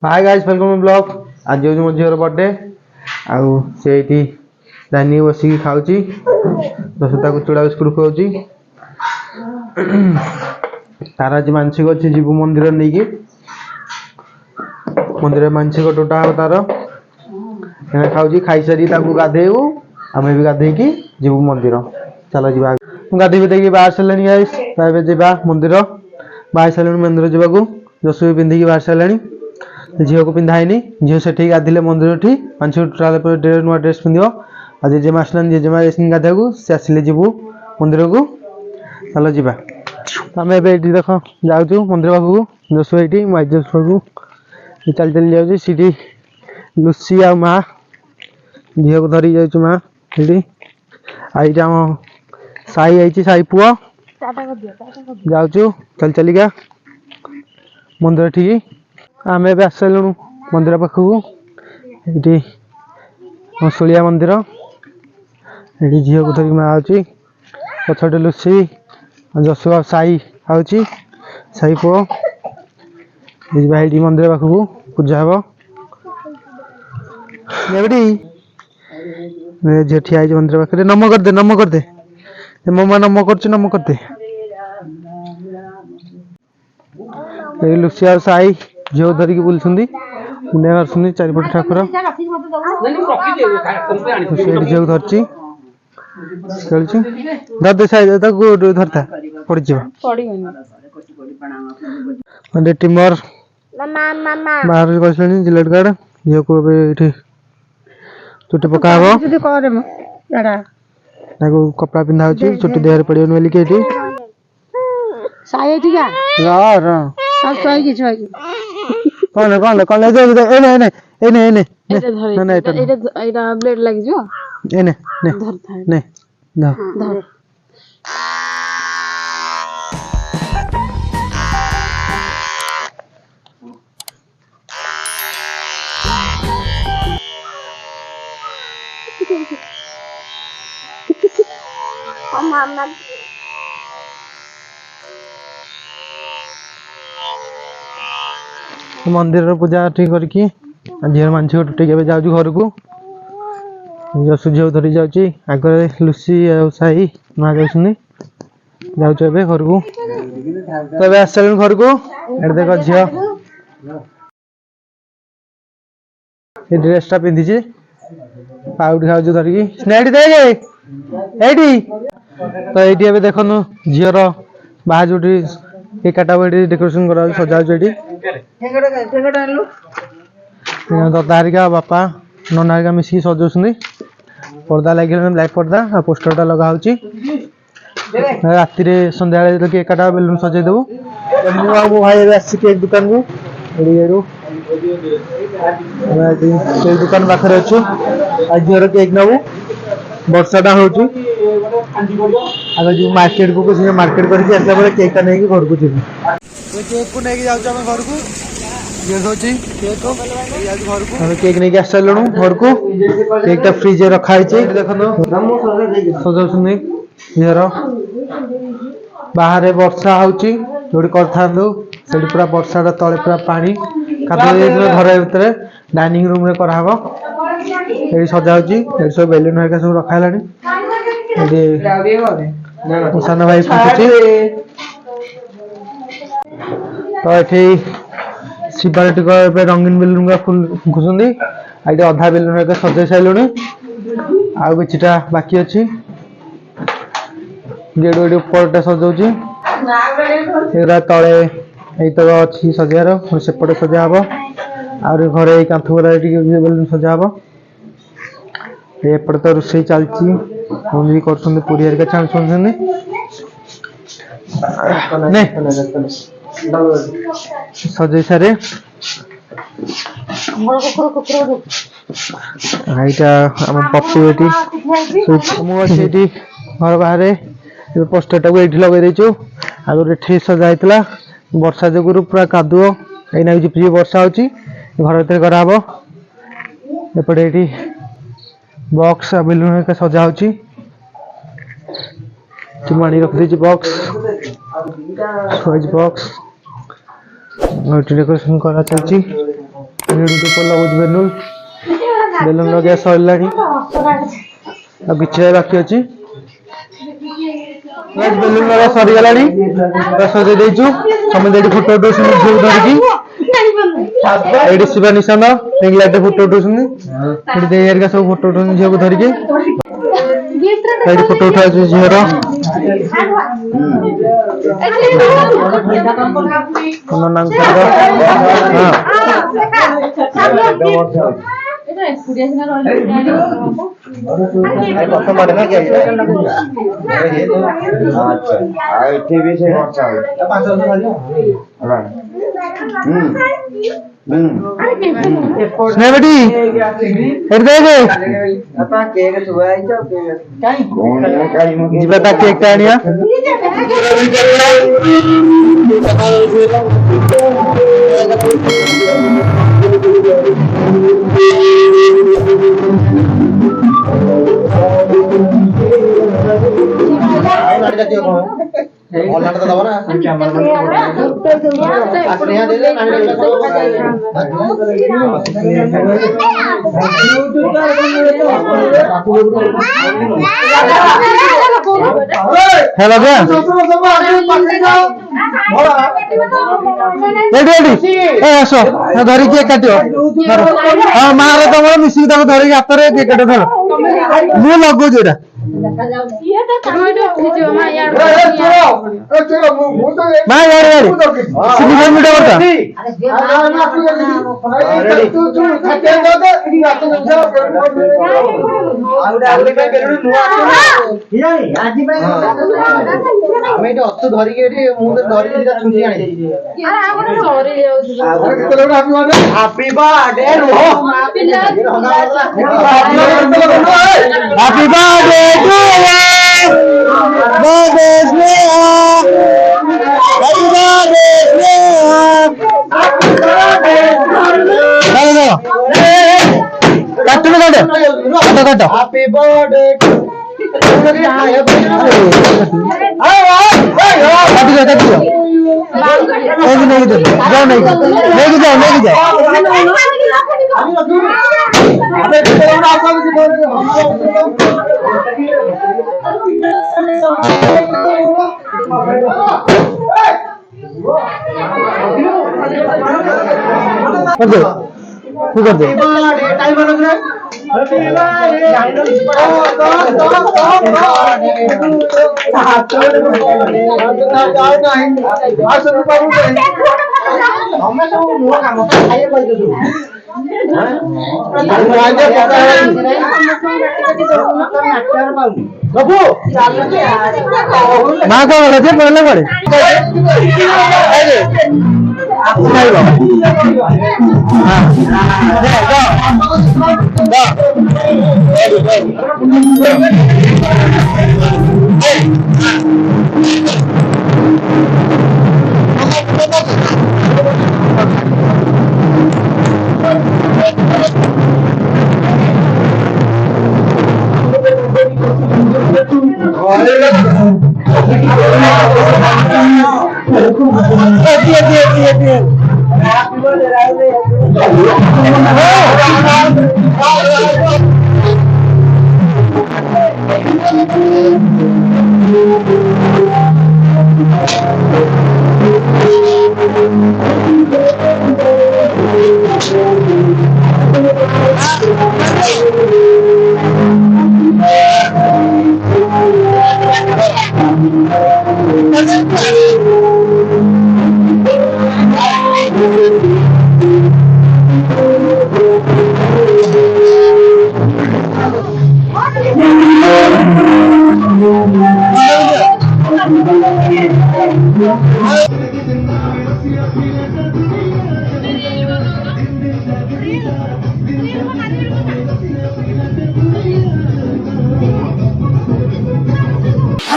Hi guys welcome to blog. आज जो मो झीर बर्थडे आउ से डाइनिंग बस खाऊँ दशता को चूड़ा बिस्कुट खुआऊँ तार आज मानसिक अच्छे जीव मंदिर नहीं कि मंदिर मानसिक टोटा हम तार खाऊँ खाई सारी गाधेबू आम भी गाधे जीव मंदिर चल जा गाधे बिधे बाहर सारे गाइस जा मंदिर बाहर सारे मंदिर जावाक जसु भी पिंधिकी बाहर सारे झील को पिंधाईनी झील से गाधिले मंदिर ठी मानसिक नुआ ड्रेस पिंध आज जेजेमा आसान जेजेमा गाधा को सी आसिले जीवु मंदिर को चल जा आम ए देख जाऊँ मंदिर पाखक जसु ये माइजस पाखक चल चली जाऊँ सीटी लुसी आ माँ झील को धरिक जाऊँ माँ ये आम साई आई साई पुआ जाऊँ चल चलिका मंदिर ठीक आम ए आस सारूँ मंदिर पाखक ये हंसुलिया मंदिर ये झील को धरिक माँ अच्छी पछटे लुसी जसुआ साई आउची साई पुओ ये मंदिर पाखक पूजा हम झी ठिया मंदिर पाखे नम करदे ममा नम नम करदे लुसी आ साई झील धरिकी बुलूँ मुंडिया मार्च चारिपट ठाकुर झील धरची धरदे साई धरता पड़ टीमर बाहर कर जिलेट गार्ड झील को ये चुटी पका कपड़ा पिंधा चुटी देह पड़े बोलिकी कौन कौन कौन ब्लेड लगी जो एने ने ने मामा मंदिर पूजा ठीक करके झील मानसिक टूटे जाऊँ घर को जसु झील धरी जाऊँ आगे लुसी साई माँ जाऊँ घर को तो आस सारे घर को देख झील ये ड्रेसटा पिंधि पाउटी खाऊ धरिकी स्नैक्स दे तो ये देखो झीर बाहर जो केक काटा डेकोरेशन करा सजा ददा हरिका बापा नना हरिका मिसिकी सजाऊँ पर्दा लगे ब्लैक पर्दा पोस्टरटा लगा राति सन्ध्या केक काटा बेलून सजेदेबू मो भाई आसी केक दुकान को केक दुकान पाखे अच्छु आज झीर केक नबू वर्षाटा हो मार्केट को मार्केट करके आसला केकटा नहीं घर को जीव केक को लेके जाऊँ घर को केक नहीं आस सारे घर को केकटा फ्रिज रखाई देख सजाऊँ झीर बाहर वर्षा होती जो पूरा वर्षा तले पूरा पानी घर भीतर डाइनिंग रूम रे कराहब ये सजा ये सब बेलून हरिका सब रखा सान भाई तो ये शिवरात्रि रंगीन बेलून का फुल घुसुंदी ये अधा बेलून हरिका सजाई सारे आउ किटा बाकी अच्छी गेट गेट ऊपर सजाऊँ तले यही अच्छी सजार सेपटे सजा हम आर घरे कांथ गुरा बेलून सजा हम एपटे तो रोषे चलती मम्मी कर पूरी हरिका छाणुंट सजे सारे यहाँ पपी ये घर बाहर पोस्टर टाइम लगे देचु आगे सजा वर्षा जो पूरा कादुओ यही झिपझिप वर्षा होची घर भर कराब एपटे ये बॉक्स बेलून सजा होची चिमाणी रखी बॉक्स साइज बॉक्स डेकोरेशन करा चलची ରେଡି ଟୁ ଲଗାଉଛି ବେଲୁନ ବେଲୁନ ଲଗେଇବା ସରିଲାଣି ଆଉ କିଛି ବାକି ଅଛି ବେଲୁନ ଲଗା ସରିଗଲାଣି ସଜେଇ ଦେଇଛୁ ସମସ୍ତେ ଏଠି ଫଟୋ ଉଠଉଛନ୍ତି ଝିଅକୁ ଧରିକି ଏଇଠି ଶିବା ନିଶାନ ଲାଇଟ୍ ଫଟୋ ଉଠଉଛନ୍ତି ଏଠି ଦେଇ ହେରିକା ସବୁ ଫଟୋ ଉଠଉଛନ୍ତି ଝିଅକୁ ଧରିକି ଏଇଠି ଫଟୋ ଉଠାଉଛି ଝିଅର ସ୍ନେହଟି ଯିବା ତା କେକ୍ ଟା ଆଣିବା हेलो क्या आस धर केक काट हाँ मार तुम मिसिक धरिक हाथ में केक काट धर मुझे लगुच happy birthday to you birthday Sneha happy birthday Sneha काट हैप्पी बर्थडे माँ को पहले पड़े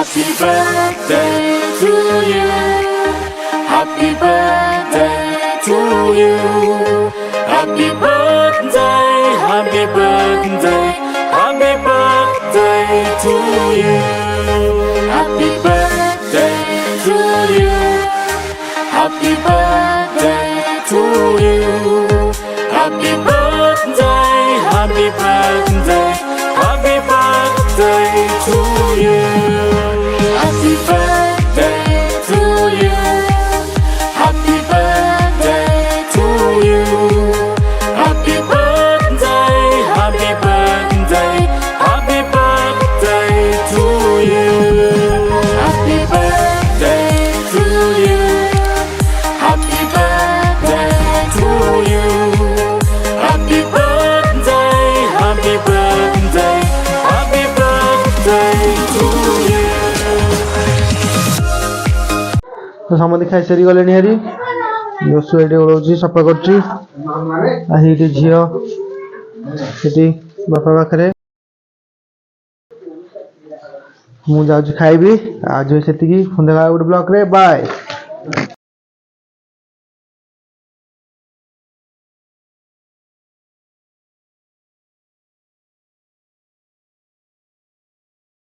Happy birthday to you. Happy birthday to you. Happy birthday, happy birthday, happy birthday to you. Happy birthday to you. Happy birthday to you. happy birthday, happy birthday, happy birthday to you. Happy birthday to you. Happy birthday to you. Happy birthday, happy birthday, happy birthday to you. Happy birthday to you. Happy birthday to you. Happy birthday, happy birthday, happy birthday to you. তো ସମସ୍ତେ ଖାଇସାରି ଗଲେଣି ହାରି ଯୋଶୁ ଏଠି ଓଳଉଛି ସଫା କରୁଛି ଆସି ଏଠି ଝିଅ ସେଠି ବାପା ପାଖରେ ମୁଁ ଯାଉଛି ଖାଇବି ଆଜି ସେତିକି ପୁଣି ଦେଖା ଗୋଟେ ବ୍ଲଗରେ ବାଏ।